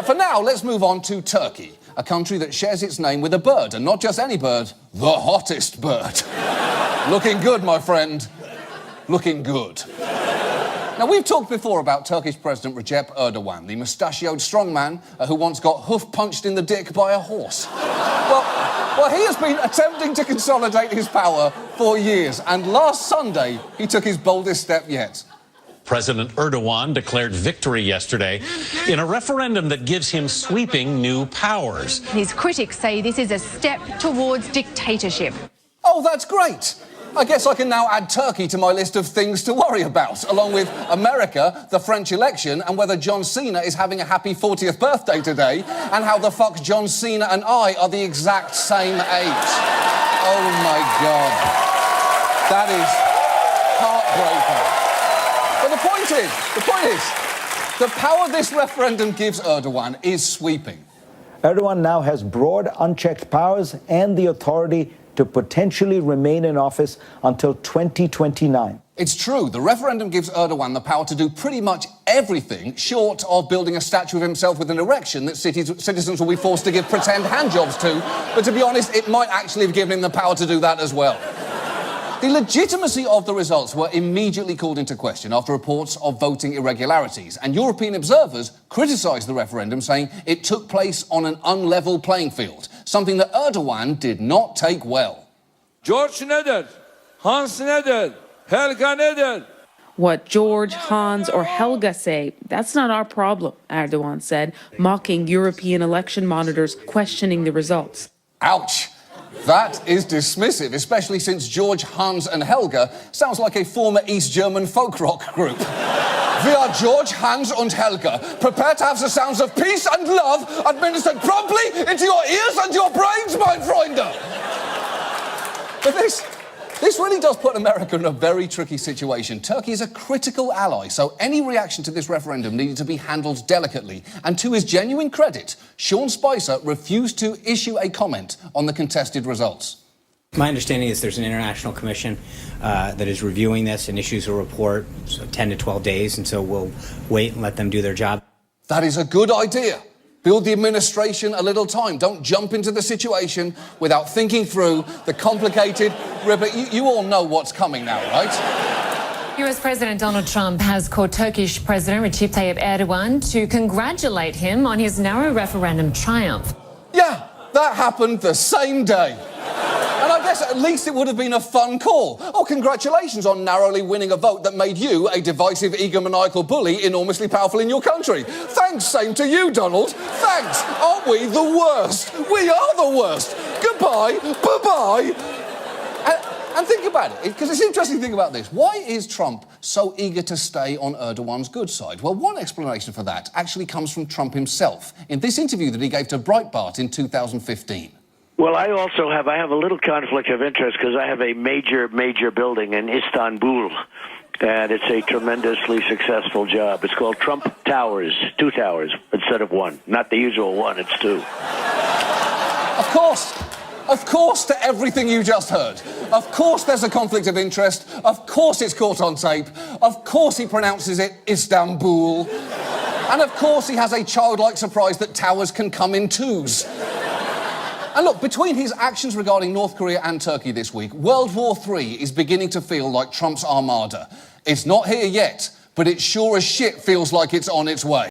For now, let's move on to Turkey, a country that shares its name with a bird, and not just any bird, the hottest bird. Looking good, my friend. Looking good. Now, we've talked before about Turkish President Recep Erdogan, the mustachioed strongman who once got hoof-punched in the dick by a horse. Well, he has been attempting to consolidate his power for years, and last Sunday, he took his boldest step yet. President Erdogan declared victory yesterday in a referendum that gives him sweeping new powers. His critics say this is a step towards dictatorship. Oh, that's great. I guess I can now add Turkey to my list of things to worry about, along with America, the French election, and whether John Cena is having a happy 40th birthday today, and how the fuck John Cena and I are the exact same age. Oh, my God. That is heartbreaking. But the point is, the power this referendum gives Erdogan is sweeping. Erdogan now has broad, unchecked powers and the authority to potentially remain in office until 2029. It's true, the referendum gives Erdogan the power to do pretty much everything short of building a statue of himself with an erection that citizens will be forced to give pretend handjobs to. But to be honest, it might actually have given him the power to do that as well. The legitimacy of the results were immediately called into question after reports of voting irregularities, and European observers criticised the referendum, saying it took place on an unlevel playing field, something that Erdogan did not take well. George nedir? Hans nedir? Helga nedir? What George, Hans, or Helga say, that's not our problem, Erdogan said, mocking European election monitors questioning the results. Ouch. That is dismissive, especially since George, Hans and Helga sounds like a former East German folk rock group. We are George, Hans and Helga, prepared to have the sounds of peace and love administered promptly into your ears and your brains, mein Freunde. But this really does put America in a very tricky situation. Turkey is a critical ally, so any reaction to this referendum needed to be handled delicately. And to his genuine credit, Sean Spicer refused to issue a comment on the contested results. My understanding is there's an international commission that is reviewing this and issues a report, so 10 to 12 days, and so we'll wait and let them do their job. That is a good idea. Build the administration a little time. Don't jump into the situation without thinking through the complicated... You all know what's coming now, right? US President Donald Trump has called Turkish President Recep Tayyip Erdogan to congratulate him on his narrow referendum triumph. Yeah, that happened the same day. And I guess at least it would have been a fun call. Oh, congratulations on narrowly winning a vote that made you, a divisive, egomaniacal bully, enormously powerful in your country. Thanks, same to you, Donald. Thanks. Aren't we the worst? We are the worst. Goodbye. Bye-bye. And think about it, because it's interesting to think about this. Why is Trump so eager to stay on Erdogan's good side? Well, one explanation for that actually comes from Trump himself in this interview that he gave to Breitbart in 2015. Well, I have a little conflict of interest because I have a major building in Istanbul, and it's a tremendously successful job. It's called Trump Towers, 2 towers instead of 1. Not the usual 1, it's 2. Of course to everything you just heard. Of course there's a conflict of interest. Of course it's caught on tape. Of course he pronounces it Istanbul. And of course he has a childlike surprise that towers can come in 2s. And look, between his actions regarding North Korea and Turkey this week, World War III is beginning to feel like Trump's armada. It's not here yet, but it sure as shit feels like it's on its way.